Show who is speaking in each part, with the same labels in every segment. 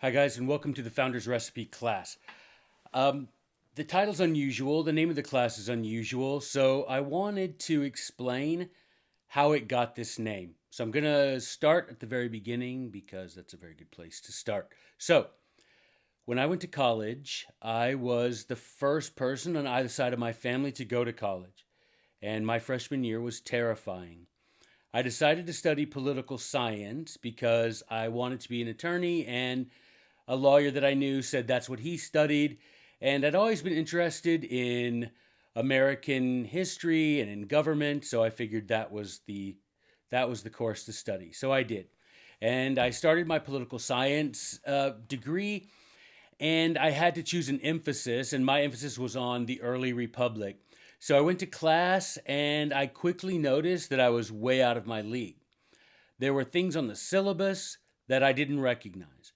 Speaker 1: Hi, guys, and welcome to the Founder's Recipe class. Um, the title's unusual, the name of the class is unusual, so I wanted to explain how it got this name. So I'm going to start at the very beginning because that's a very good place to start. So, when I went to college, I was the first person on either side of my family to go to college, and my freshman year was terrifying. I decided to study political science because I wanted to be an attorney, and a lawyer that I knew said that's what he studied. And I'd always been interested in American history and in government, so I figured that was the course to study. So I did. And I started my political science degree, and I had to choose an emphasis, and my emphasis was on the early republic. So I went to class, and I quickly noticed that I was way out of my league. There were things on the syllabus that I didn't recognize.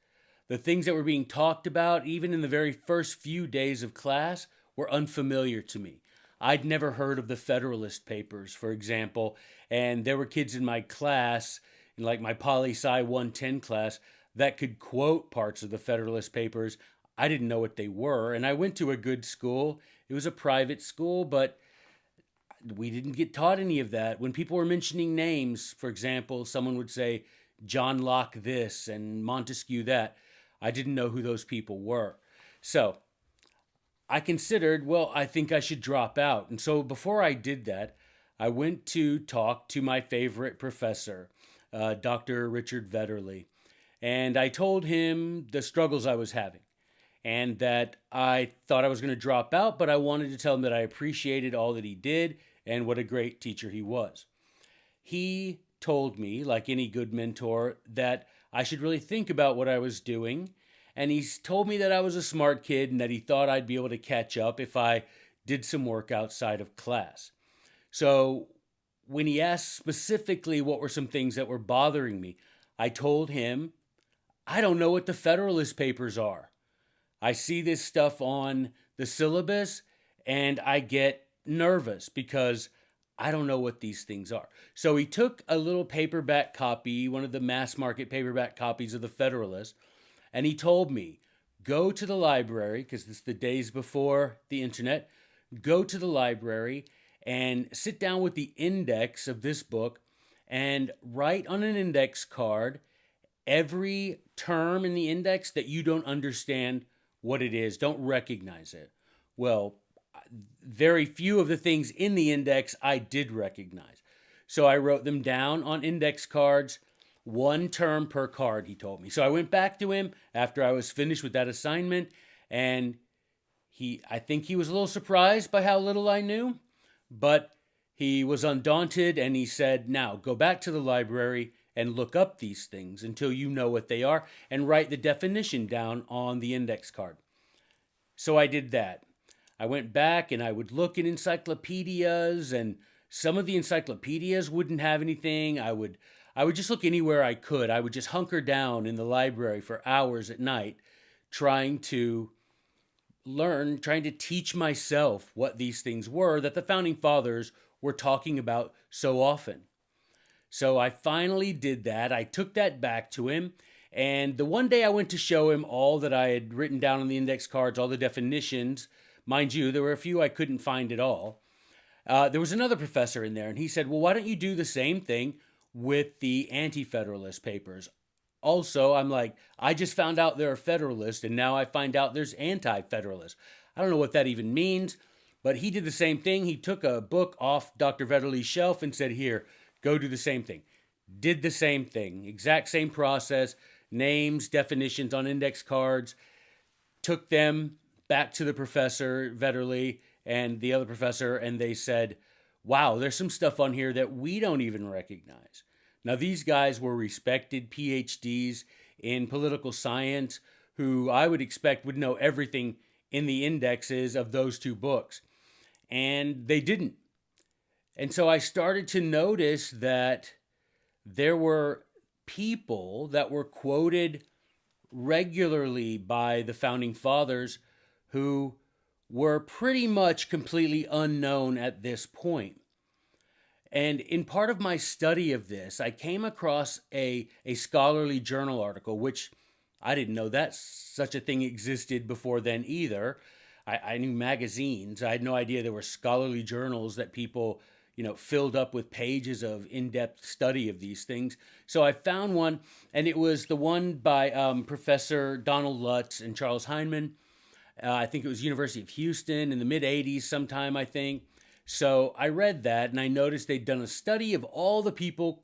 Speaker 1: The things that were being talked about, even in the very first few days of class, were unfamiliar to me. I'd never heard of the Federalist Papers, for example, and there were kids in my class, in like my Poli Sci 110 class, that could quote parts of the Federalist Papers. I didn't know what they were, and I went to a good school. It was a private school, but we didn't get taught any of that. When people were mentioning names, for example, someone would say John Locke this and Montesquieu that. I didn't know who those people were. So I considered, well, I think I should drop out. And so before I did that, I went to talk to my favorite professor, Dr. Richard Vetterly. And I told him the struggles I was having and that I thought I was going to drop out, but I wanted to tell him that I appreciated all that he did and what a great teacher he was. He told me, like any good mentor, that I should really think about what I was doing. And he's told me that I was a smart kid and that he thought I'd be able to catch up if I did some work outside of class. So when he asked specifically what were some things that were bothering me, I told him, I don't know what the Federalist Papers are. I see this stuff on the syllabus and I get nervous because I don't know what these things are. So he took a little paperback copy, one of the mass market paperback copies of the Federalist, and he told me, go to the library, because this is the days before the internet, go to the library and sit down with the index of this book and write on an index card every term in the index that you don't understand what it is, don't recognize it. Well, very few of the things in the index I did recognize. So I wrote them down on index cards, one term per card, he told me. So I went back to him after I was finished with that assignment, and I think he was a little surprised by how little I knew, but he was undaunted and he said, now go back to the library and look up these things until you know what they are and write the definition down on the index card. So I did that. I went back and I would look in encyclopedias, and some of the encyclopedias wouldn't have anything. I would just look anywhere I could. I would just hunker down in the library for hours at night trying to learn, trying to teach myself what these things were that the founding fathers were talking about so often. So I finally did that. I took that back to him. And the one day I went to show him all that I had written down on the index cards, all the definitions. Mind you, there were a few I couldn't find at all. There was another professor in there, and he said, well, why don't you do the same thing with the Anti Federalist Papers? Also, I'm like, I just found out there are Federalists, and now I find out there's Anti Federalists. I don't know what that even means, but he did the same thing. He took a book off Dr. Vetterly's shelf and said, here, go do the same thing. Did the same thing, exact same process, names, definitions on index cards, took them back to the professor, Vetterly, and the other professor, and they said, wow, there's some stuff on here that we don't even recognize. Now, these guys were respected PhDs in political science who I would expect would know everything in the indexes of those two books. And they didn't. And so I started to notice that there were people that were quoted regularly by the founding fathers who were pretty much completely unknown at this point. And in part of my study of this, I came across a scholarly journal article, which I didn't know that such a thing existed before then either. I knew magazines. I had no idea there were scholarly journals that people, filled up with pages of in-depth study of these things. So I found one, and it was the one by Professor Donald Lutz and Charles Heinemann. I think it was University of Houston in the mid 80s sometime, I think. So I read that and I noticed they'd done a study of all the people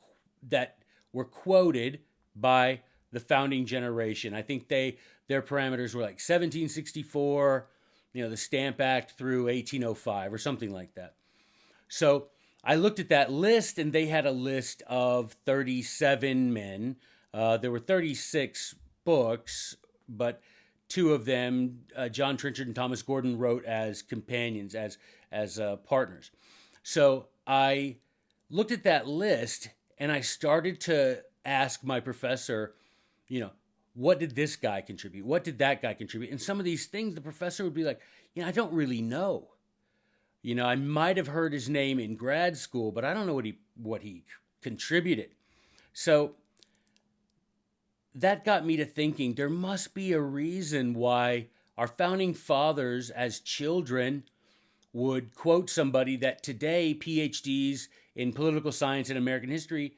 Speaker 1: that were quoted by the founding generation. I think their parameters were like 1764, the Stamp Act through 1805 or something like that. So I looked at that list and they had a list of 37 men. There were 36 books, but two of them, John Trenchard and Thomas Gordon, wrote as companions, as partners. So I looked at that list and I started to ask my professor, what did this guy contribute? What did that guy contribute? And some of these things, the professor would be like, I don't really know. I might have heard his name in grad school, but I don't know what he contributed. So that got me to thinking there must be a reason why our founding fathers as children would quote somebody that today PhDs in political science and American history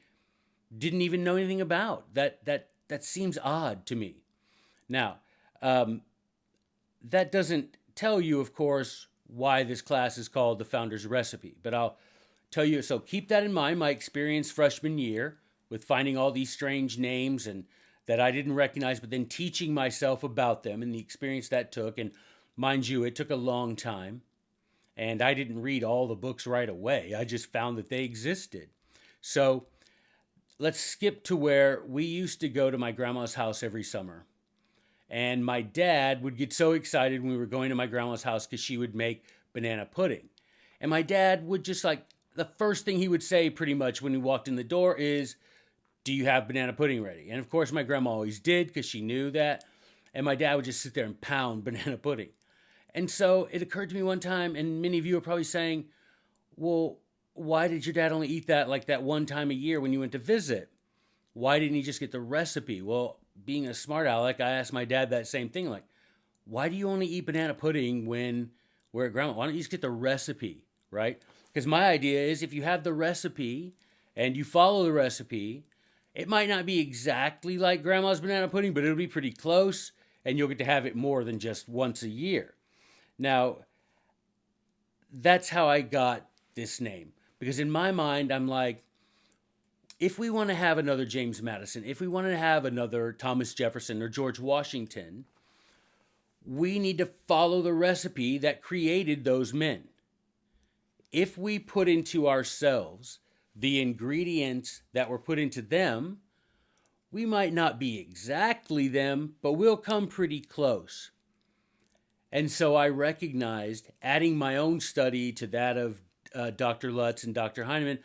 Speaker 1: didn't even know anything about. That seems odd to me. Now, that doesn't tell you, of course, why this class is called the Founder's Recipe, but I'll tell you. So keep that in mind. My experience freshman year with finding all these strange names and that I didn't recognize, but then teaching myself about them and the experience that took. And mind you, it took a long time. And I didn't read all the books right away. I just found that they existed. So let's skip to where we used to go to my grandma's house every summer. And my dad would get so excited when we were going to my grandma's house because she would make banana pudding. And my dad would just the first thing he would say pretty much when he walked in the door is, "Do you have banana pudding ready?" And of course my grandma always did because she knew that. And my dad would just sit there and pound banana pudding. And so it occurred to me one time, and many of you are probably saying, well, why did your dad only eat that like that one time a year when you went to visit? Why didn't he just get the recipe? Well, being a smart aleck, I asked my dad that same thing, why do you only eat banana pudding when we're at grandma? Why don't you just get the recipe, right? Because my idea is if you have the recipe and you follow the recipe, it might not be exactly like grandma's banana pudding, but it'll be pretty close, and you'll get to have it more than just once a year. Now, that's how I got this name. Because in my mind, I'm like, if we want to have another James Madison, if we want to have another Thomas Jefferson or George Washington, we need to follow the recipe that created those men. If we put into ourselves the ingredients that were put into them, we might not be exactly them, but we'll come pretty close. And so I recognized, adding my own study to that of Dr. Lutz and Dr. Heinemann,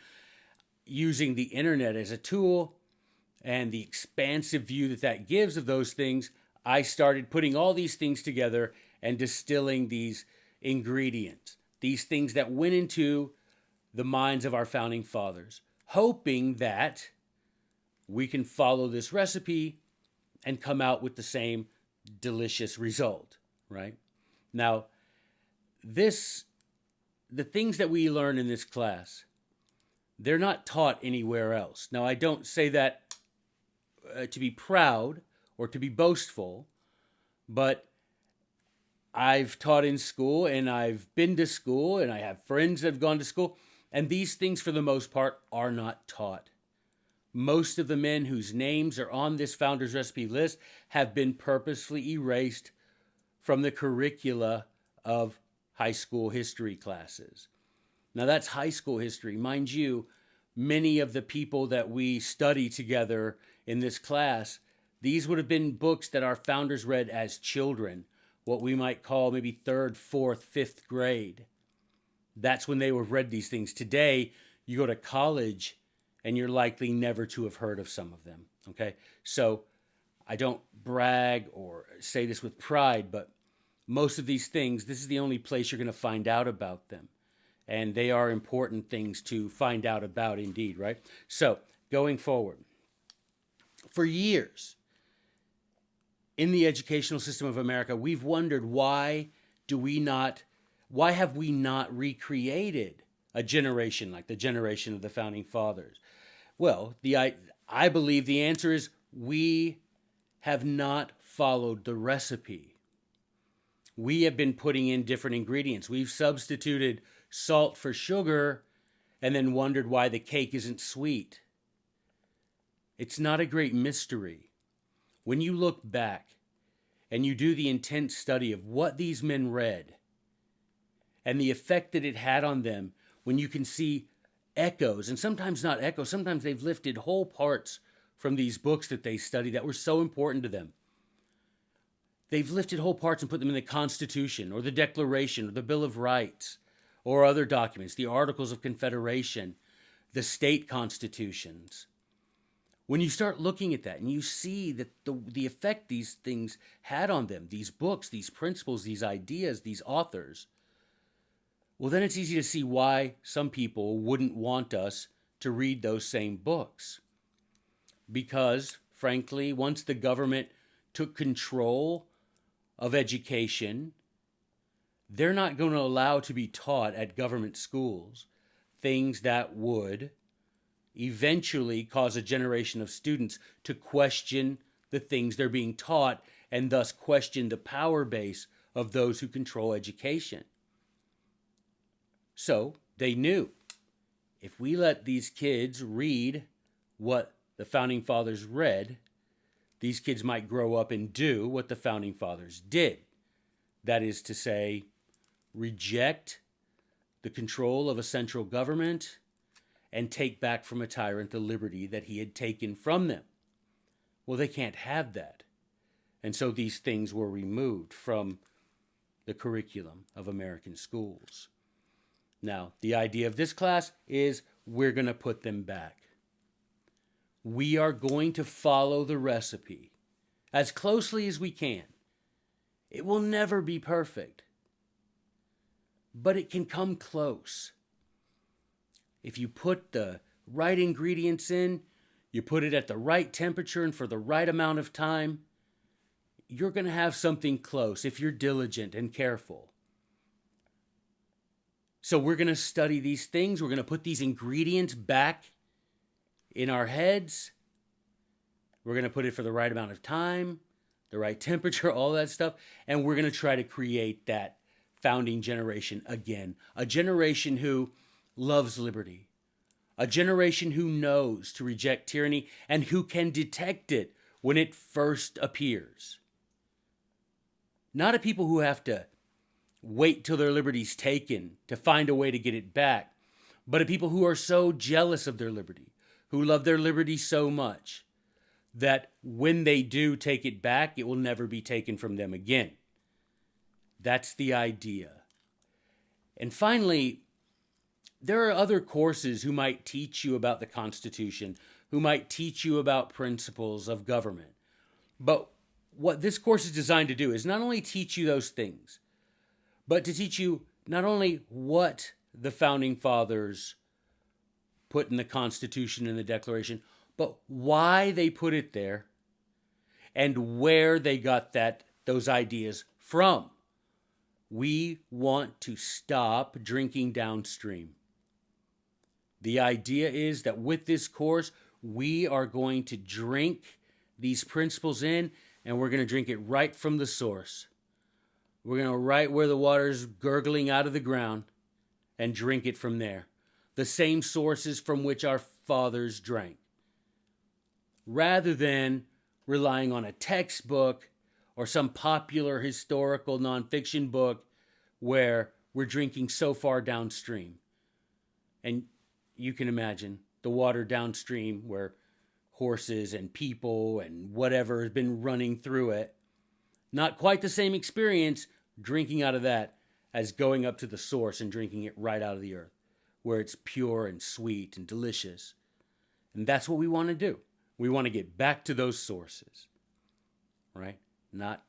Speaker 1: using the internet as a tool and the expansive view that gives of those things, I started putting all these things together and distilling these ingredients, these things that went into the minds of our founding fathers, hoping that we can follow this recipe and come out with the same delicious result, right? Now, the things that we learn in this class, they're not taught anywhere else. Now, I don't say that to be proud or to be boastful, but I've taught in school and I've been to school and I have friends that have gone to school, and these things for the most part are not taught. Most of the men whose names are on this Founder's Recipe list have been purposefully erased from the curricula of high school history classes. Now that's high school history. Mind you, many of the people that we study together in this class, these would have been books that our founders read as children, what we might call maybe third, fourth, fifth grade. That's when they would have read these things. Today, you go to college and you're likely never to have heard of some of them, okay? So I don't brag or say this with pride, but most of these things, this is the only place you're going to find out about them. And they are important things to find out about indeed, right? So, going forward, for years, in the educational system of America, we've wondered why have we not recreated a generation like the generation of the founding fathers? Well, I believe the answer is we have not followed the recipe. We have been putting in different ingredients. We've substituted salt for sugar and then wondered why the cake isn't sweet. It's not a great mystery. When you look back and you do the intense study of what these men read and the effect that it had on them, when you can see echoes, and sometimes not echoes, sometimes they've lifted whole parts from these books that they studied that were so important to them. They've lifted whole parts and put them in the Constitution or the Declaration or the Bill of Rights or other documents, the Articles of Confederation, the state constitutions. When you start looking at that and you see that the effect these things had on them, these books, these principles, these ideas, these authors, well, then it's easy to see why some people wouldn't want us to read those same books. Because, frankly, once the government took control of education, they're not going to allow to be taught at government schools things that would eventually cause a generation of students to question the things they're being taught and thus question the power base of those who control education. So they knew if we let these kids read what the Founding Fathers read, these kids might grow up and do what the Founding Fathers did. That is to say, reject the control of a central government and take back from a tyrant the liberty that he had taken from them. Well, they can't have that. And so these things were removed from the curriculum of American schools. Now, the idea of this class is we're going to put them back. We are going to follow the recipe as closely as we can. It will never be perfect, but it can come close. If you put the right ingredients in, you put it at the right temperature and for the right amount of time, you're going to have something close if you're diligent and careful. So we're going to study these things. We're going to put these ingredients back in our heads. We're going to put it for the right amount of time, the right temperature, all that stuff. And we're going to try to create that founding generation again. A generation who loves liberty. A generation who knows to reject tyranny and who can detect it when it first appears. Not a people who have to wait till their liberty's taken to find a way to get it back, but a people who are so jealous of their liberty, who love their liberty so much, that when they do take it back, it will never be taken from them again. That's the idea. And finally, there are other courses who might teach you about the Constitution, who might teach you about principles of government. But what this course is designed to do is not only teach you those things, but to teach you not only what the Founding Fathers put in the Constitution and the Declaration, but why they put it there and where they got those ideas from. We want to stop drinking downstream. The idea is that with this course, we are going to drink these principles in, and we're going to drink it right from the source. We're going to right where the water's gurgling out of the ground and drink it from there. The same sources from which our fathers drank. Rather than relying on a textbook or some popular historical nonfiction book where we're drinking so far downstream. And you can imagine the water downstream where horses and people and whatever has been running through it. Not quite the same experience drinking out of that as going up to the source and drinking it right out of the earth, where it's pure and sweet and delicious. And that's what we want to do. We want to get back to those sources, right? Not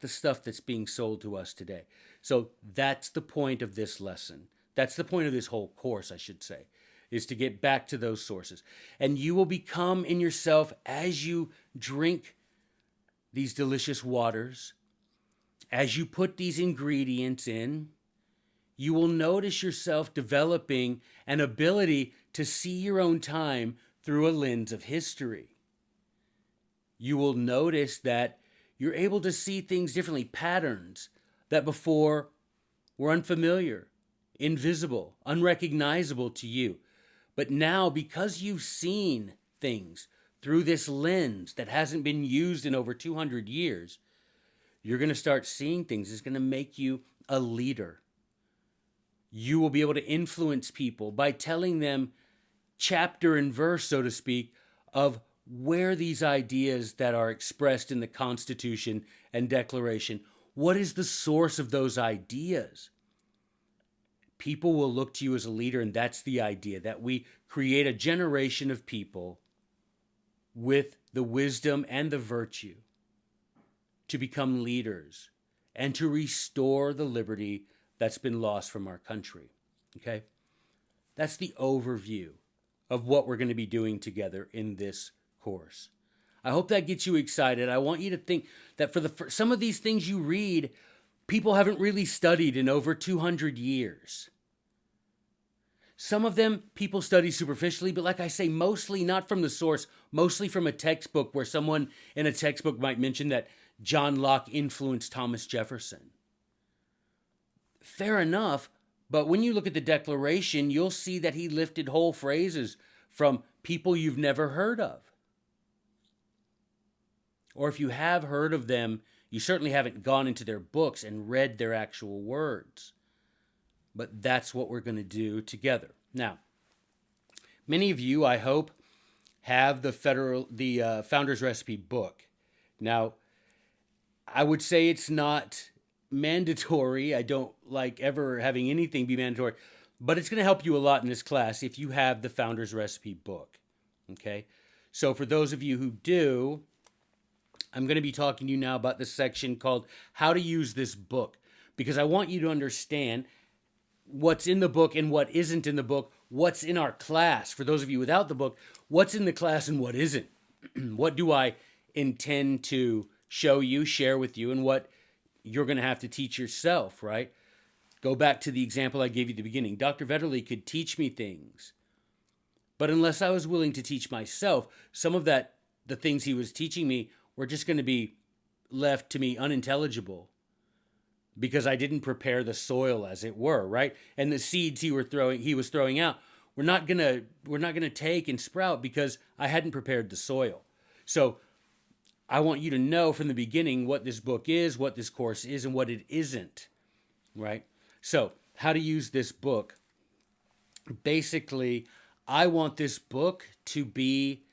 Speaker 1: the stuff that's being sold to us today. So that's the point of this lesson. That's the point of this whole course, I should say, is to get back to those sources. And you will become in yourself, as you drink these delicious waters, as you put these ingredients in, you will notice yourself developing an ability to see your own time through a lens of history. You will notice that you're able to see things differently, patterns that before were unfamiliar, invisible, unrecognizable to you. But now, because you've seen things through this lens that hasn't been used in over 200 years, you're going to start seeing things. It's going to make you a leader. You will be able to influence people by telling them chapter and verse, so to speak, of where these ideas that are expressed in the Constitution and Declaration, what is the source of those ideas? People will look to you as a leader, and that's the idea, that we create a generation of people with the wisdom and the virtue to become leaders and to restore the liberty that's been lost from our country. Okay? That's the overview of what we're going to be doing together in this course. I hope that gets you excited. I want you to think that for some of these things you read, people haven't really studied in over 200 years. Some of them people study superficially, but like I say, mostly not from the source, mostly from a textbook where someone in a textbook might mention that John Locke influenced Thomas Jefferson. Fair enough, but when you look at the Declaration, you'll see that he lifted whole phrases from people you've never heard of. Or if you have heard of them, you certainly haven't gone into their books and read their actual words. But that's what we're going to do together. Now, many of you, I hope, have the Founder's Recipe book. Now, I would say it's not mandatory. I don't like ever having anything be mandatory, but it's going to help you a lot in this class if you have the Founder's Recipe book. Okay? So for those of you who do, I'm going to be talking to you now about the section called How to Use This Book, because I want you to understand what's in the book and what isn't in the book, what's in our class. For those of you without the book, what's in the class and what isn't. What do I intend to show you, share with you, and what you're going to have to teach yourself, right? Go back to the example I gave you at the beginning. Dr. Vetterli could teach me things, but unless I was willing to teach myself, some of the things he was teaching me were just going to be left to me unintelligible because I didn't prepare the soil, as it were, right? And the seeds he was throwing out were not gonna take and sprout because I hadn't prepared the soil. So I want you to know from the beginning what this book is, what this course is, and what it isn't, right? So how to use this book. Basically, I want this book to be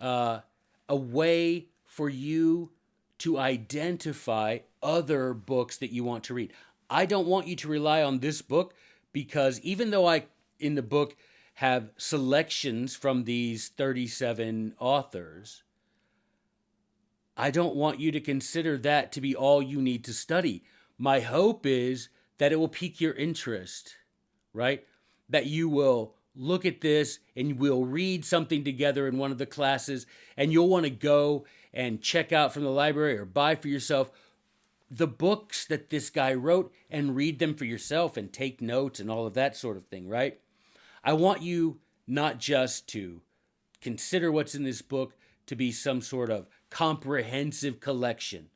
Speaker 1: a way for you to identify other books that you want to read. I don't want you to rely on this book because even though I, in the book, have selections from these 37 authors, I don't want you to consider that to be all you need to study. My hope is that it will pique your interest, right? That you will look at this and we'll read something together in one of the classes and you'll want to go and check out from the library or buy for yourself the books that this guy wrote and read them for yourself and take notes and all of that sort of thing, right? I want you not just to consider what's in this book to be some sort of comprehensive collection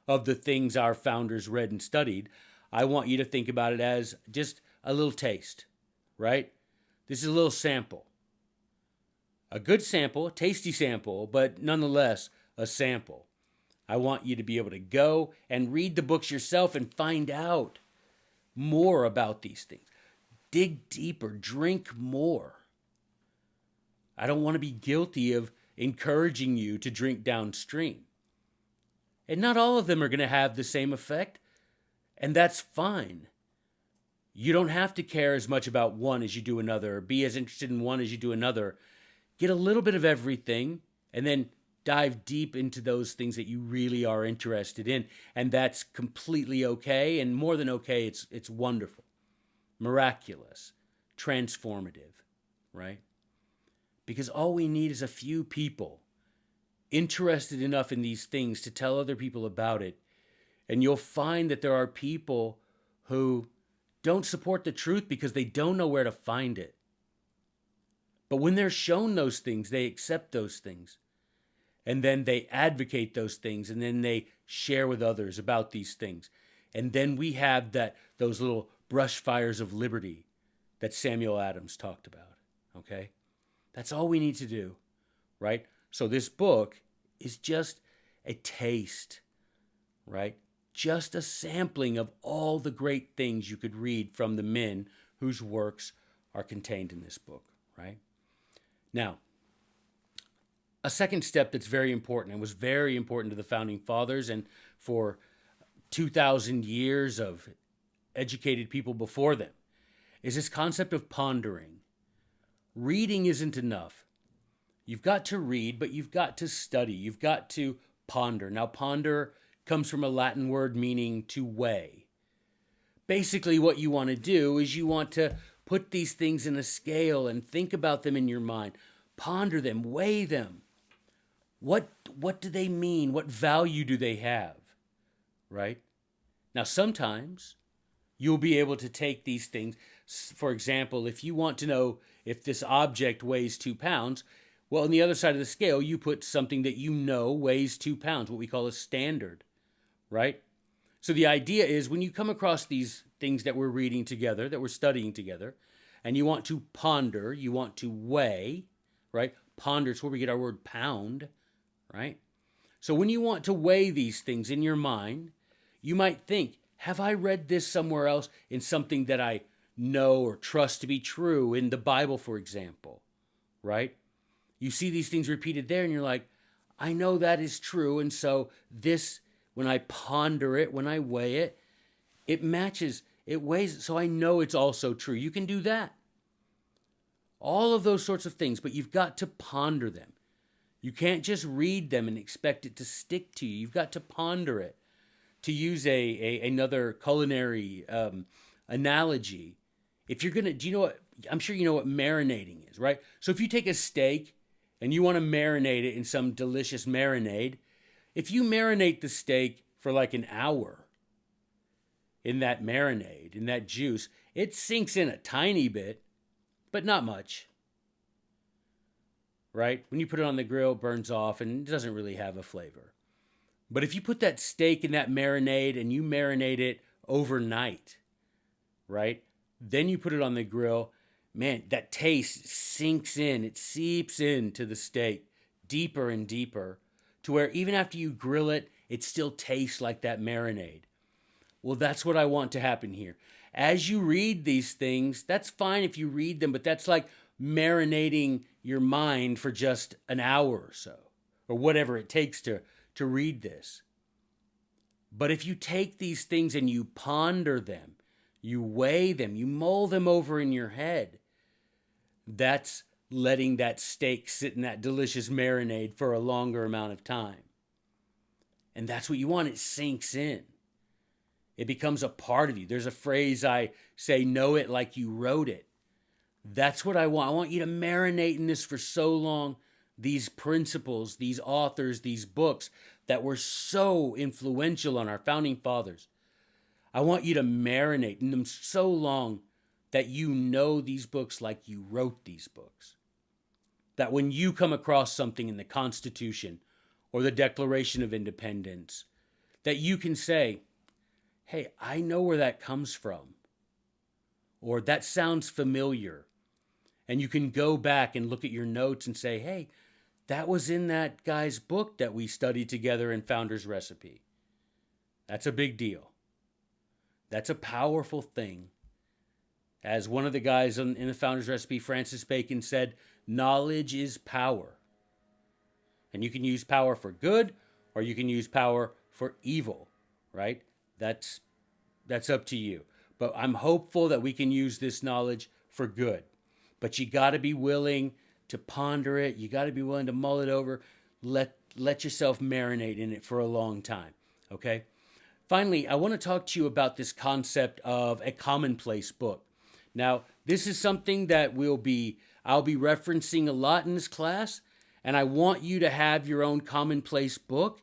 Speaker 1: of the things our founders read and studied. I want you to think about it as just a little taste, right? This is a little sample. A good sample, a tasty sample, but nonetheless a sample. I want you to be able to go and read the books yourself and find out more about these things. Dig deeper, drink more. I don't want to be guilty of encouraging you to drink downstream. And not all of them are going to have the same effect, and that's fine. You don't have to care as much about one as you do another, or be as interested in one as you do another. Get a little bit of everything, and then dive deep into those things that you really are interested in. And that's completely okay, and more than okay, it's wonderful, miraculous, transformative, right? Because all we need is a few people interested enough in these things to tell other people about it. And you'll find that there are people who don't support the truth because they don't know where to find it. But when they're shown those things, they accept those things. And then they advocate those things, and then they share with others about these things. And then we have those little brush fires of liberty that Samuel Adams talked about. Okay? That's all we need to do, right? So this book is just a taste, right? Just a sampling of all the great things you could read from the men whose works are contained in this book, right? Now, a second step that's very important and was very important to the Founding Fathers and for 2,000 years of educated people before them is this concept of pondering. Reading isn't enough. You've got to read, but you've got to study. You've got to ponder. Now, ponder comes from a Latin word meaning to weigh. Basically, what you want to do is you want to put these things in a scale and think about them in your mind. Ponder them, weigh them. What do they mean? What value do they have? Right? Now, sometimes you'll be able to take these things. For example, if you want to know if this object weighs 2 pounds, well, on the other side of the scale, you put something that you know weighs 2 pounds, what we call a standard, right? So the idea is when you come across these things that we're reading together, that we're studying together, and you want to ponder, you want to weigh, right? Ponder is where we get our word pound, right? So when you want to weigh these things in your mind, you might think, have I read this somewhere else in something that I know or trust to be true, in the Bible, for example, right? You see these things repeated there and you're like, I know that is true. And so this, when I ponder it, when I weigh it, it matches, it weighs it, so I know it's also true. You can do that. All of those sorts of things, but you've got to ponder them. You can't just read them and expect it to stick to you. You've got to ponder it. To use another culinary analogy, if you're gonna, do you know what? I'm sure you know what marinating is, right? So if you take a steak and you want to marinate it in some delicious marinade, if you marinate the steak for like an hour in that marinade, in that juice, it sinks in a tiny bit, but not much, right? When you put it on the grill, it burns off and it doesn't really have a flavor. But if you put that steak in that marinade and you marinate it overnight, right? Then you put it on the grill, man, that taste sinks in. It seeps into the steak deeper and deeper to where even after you grill it, it still tastes like that marinade. Well, that's what I want to happen here. As you read these things, that's fine if you read them, but that's like marinating your mind for just an hour or so, or whatever it takes to read this. But if you take these things and you ponder them, you weigh them, you mull them over in your head, that's letting that steak sit in that delicious marinade for a longer amount of time. And that's what you want. It sinks in. It becomes a part of you. There's a phrase I say, know it like you wrote it. That's what I want. I want you to marinate in this for so long. These principles, these authors, these books that were so influential on our founding fathers. I want you to marinate in them so long that you know these books like you wrote these books. That when you come across something in the Constitution or the Declaration of Independence, that you can say, hey, I know where that comes from. Or that sounds familiar. And you can go back and look at your notes and say, hey, that was in that guy's book that we studied together in Founder's Recipe. That's a big deal. That's a powerful thing. As one of the guys in the Founder's Recipe, Francis Bacon, said, knowledge is power. And you can use power for good or you can use power for evil, right? That's up to you. But I'm hopeful that we can use this knowledge for good. But you got to be willing to ponder it. You got to be willing to mull it over. Let yourself marinate in it for a long time, okay? Finally, I want to talk to you about this concept of a commonplace book. Now, this is something that I'll be referencing a lot in this class, and I want you to have your own commonplace book,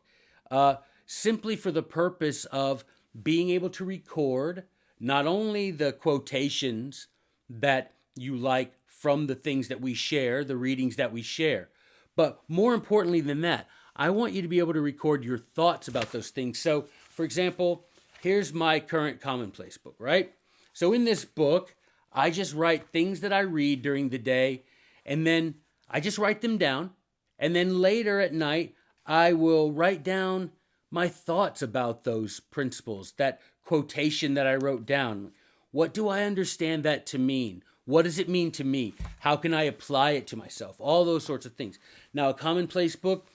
Speaker 1: uh, simply for the purpose of being able to record not only the quotations that you like from the things that we share, the readings that we share, but more importantly than that, I want you to be able to record your thoughts about those things. So, for example, here's my current commonplace book, right? So in this book, I just write things that I read during the day, and then I just write them down. And then later at night, I will write down my thoughts about those principles, that quotation that I wrote down. What do I understand that to mean? What does it mean to me? How can I apply it to myself? All those sorts of things. Now, a commonplace book,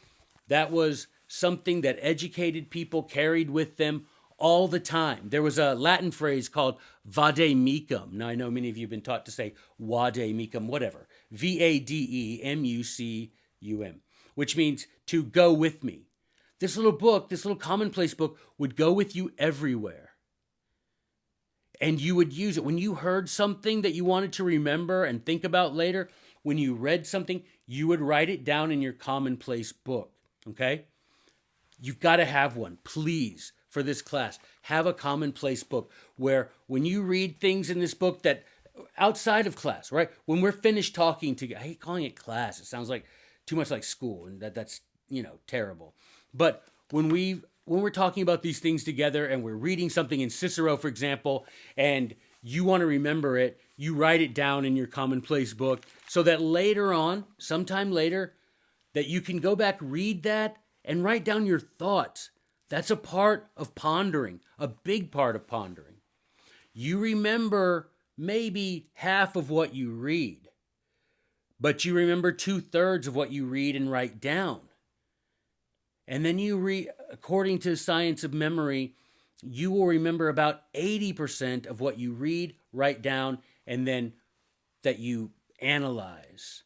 Speaker 1: that was something that educated people carried with them all the time. There was a Latin phrase called vade mecum. Now, I know many of you have been taught to say vade mecum, whatever. Vademucum, which means to go with me. This little book, this little commonplace book, would go with you everywhere. And you would use it. When you heard something that you wanted to remember and think about later, when you read something, you would write it down in your commonplace book, okay? You've got to have one, please, for this class. Have a commonplace book where when you read things in this book that outside of class, right? When we're finished talking together, I hate calling it class. It sounds like too much like school, and that's terrible. But when we're talking about these things together and we're reading something in Cicero, for example, and you want to remember it, you write it down in your commonplace book so that later on, sometime later, that you can go back, read that, and write down your thoughts. That's a part of pondering, a big part of pondering. You remember maybe half of what you read, but you remember 2/3 of what you read and write down. And then you read, according to science of memory, you will remember about 80% of what you read, write down, and then that you analyze,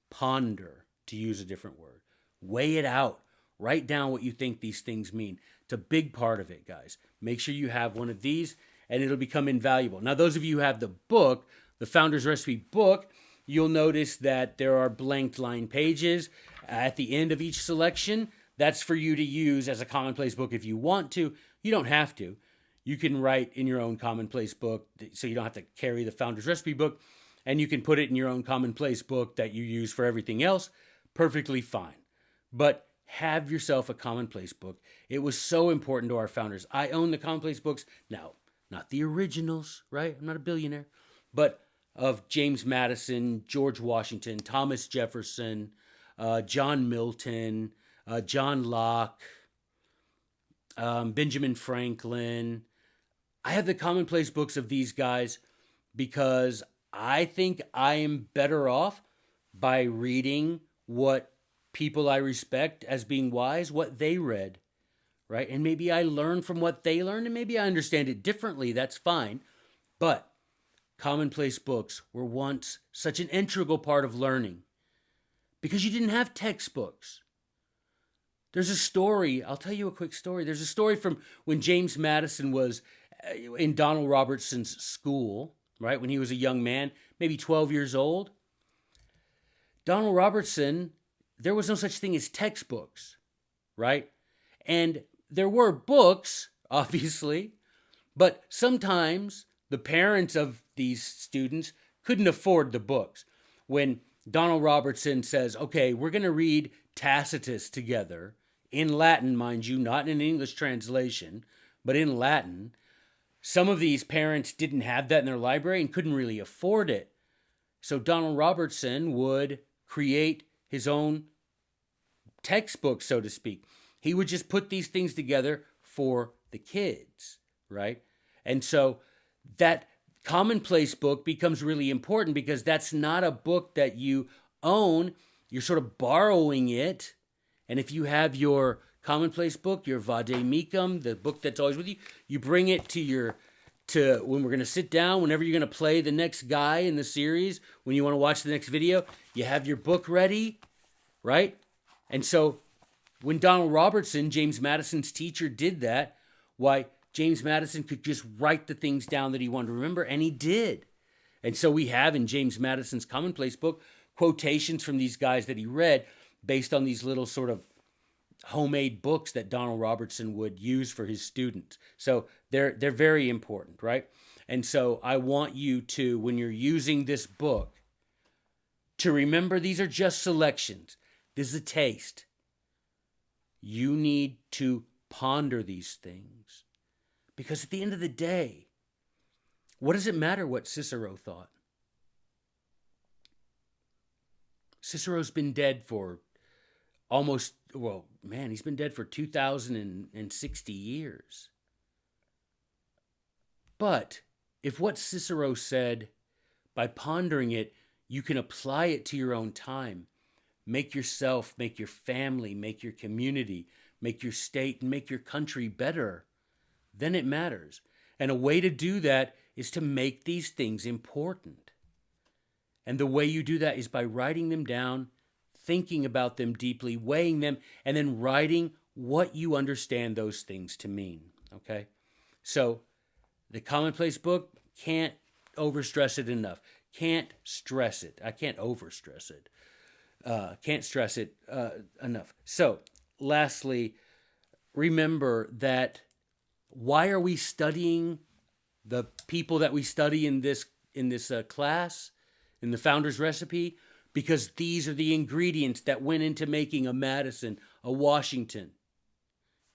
Speaker 1: ponder, to use a different word. Weigh it out. Write down what you think these things mean. It's a big part of it, guys. Make sure you have one of these, and it'll become invaluable. Now, those of you who have the book, the Founder's Recipe book, you'll notice that there are blanked line pages at the end of each selection. That's for you to use as a commonplace book if you want to. You don't have to. You can write in your own commonplace book, so you don't have to carry the Founder's Recipe book, and you can put it in your own commonplace book that you use for everything else. Perfectly fine. But have yourself a commonplace book. It was so important to our founders. I own the commonplace books. Now, not the originals, right? I'm not a billionaire. But of James Madison, George Washington, Thomas Jefferson, John Milton, John Locke, Benjamin Franklin. I have the commonplace books of these guys because I think I am better off by reading what people I respect as being wise, what they read, right? And maybe I learn from what they learned, and maybe I understand it differently. That's fine. But commonplace books were once such an integral part of learning because you didn't have textbooks. There's a story. I'll tell you a quick story. There's a story from when James Madison was in Donald Robertson's school, right? When he was a young man, maybe 12 years old. Donald Robertson, there was no such thing as textbooks, right? And there were books, obviously, but sometimes the parents of these students couldn't afford the books. When Donald Robertson says, okay, we're going to read Tacitus together, in Latin, mind you, not in an English translation, but in Latin, some of these parents didn't have that in their library and couldn't really afford it. So Donald Robertson would create his own textbook, so to speak. He would just put these things together for the kids, right? And so that commonplace book becomes really important because that's not a book that you own. You're sort of borrowing it. And if you have your commonplace book, your Vade Mecum, the book that's always with you, you bring it to when we're going to sit down, whenever you're going to play the next guy in the series, when you want to watch the next video, you have your book ready, right? And so when Donald Robertson, James Madison's teacher, did that, why, James Madison could just write the things down that he wanted to remember, and he did. And so we have in James Madison's commonplace book quotations from these guys that he read. based on these little sort of homemade books that Donald Robertson would use for his students. So they're very important, right? And so I want you to, when you're using this book, to remember these are just selections. This is a taste. You need to ponder these things. Because at the end of the day, what does it matter what Cicero thought? Cicero's been dead for almost, well, man, he's been dead for 2,060 years. But if what Cicero said, by pondering it, you can apply it to your own time, make yourself, make your family, make your community, make your state, and make your country better, then it matters. And a way to do that is to make these things important. And the way you do that is by writing them down, thinking about them deeply, weighing them, and then writing what you understand those things to mean. Okay? So the Commonplace book, can't overstress it enough. Can't stress it. I can't overstress it. Can't stress it enough. So lastly, remember that why are we studying the people that we study in this class, in the Founder's Recipe? Because these are the ingredients that went into making a Madison, a Washington.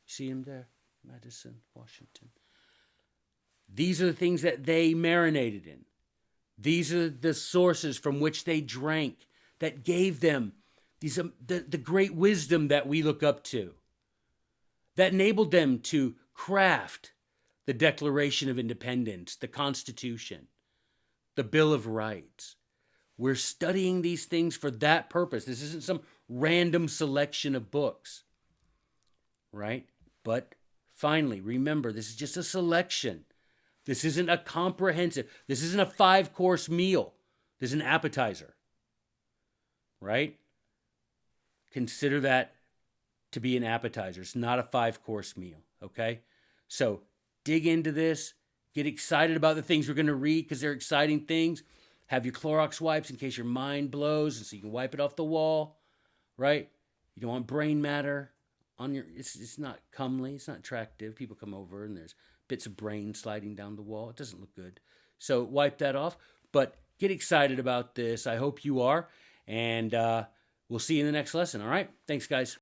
Speaker 1: See him there? Madison, Washington. These are the things that they marinated in. These are the sources from which they drank that gave them these the great wisdom that we look up to, that enabled them to craft the Declaration of Independence, the Constitution, the Bill of Rights. We're studying these things for that purpose. This isn't some random selection of books, right? But finally, remember, this is just a selection. This isn't a comprehensive, this isn't a 5-course meal. This is an appetizer, right? Consider that to be an appetizer. It's not a 5-course meal, okay? So dig into this. Get excited about the things we're going to read because they're exciting things. Have your Clorox wipes in case your mind blows and so you can wipe it off the wall, right? You don't want brain matter on your, it's not comely, it's not attractive. People come over and there's bits of brain sliding down the wall. It doesn't look good. So wipe that off. But get excited about this. I hope you are. And we'll see you in the next lesson. All right? Thanks, guys.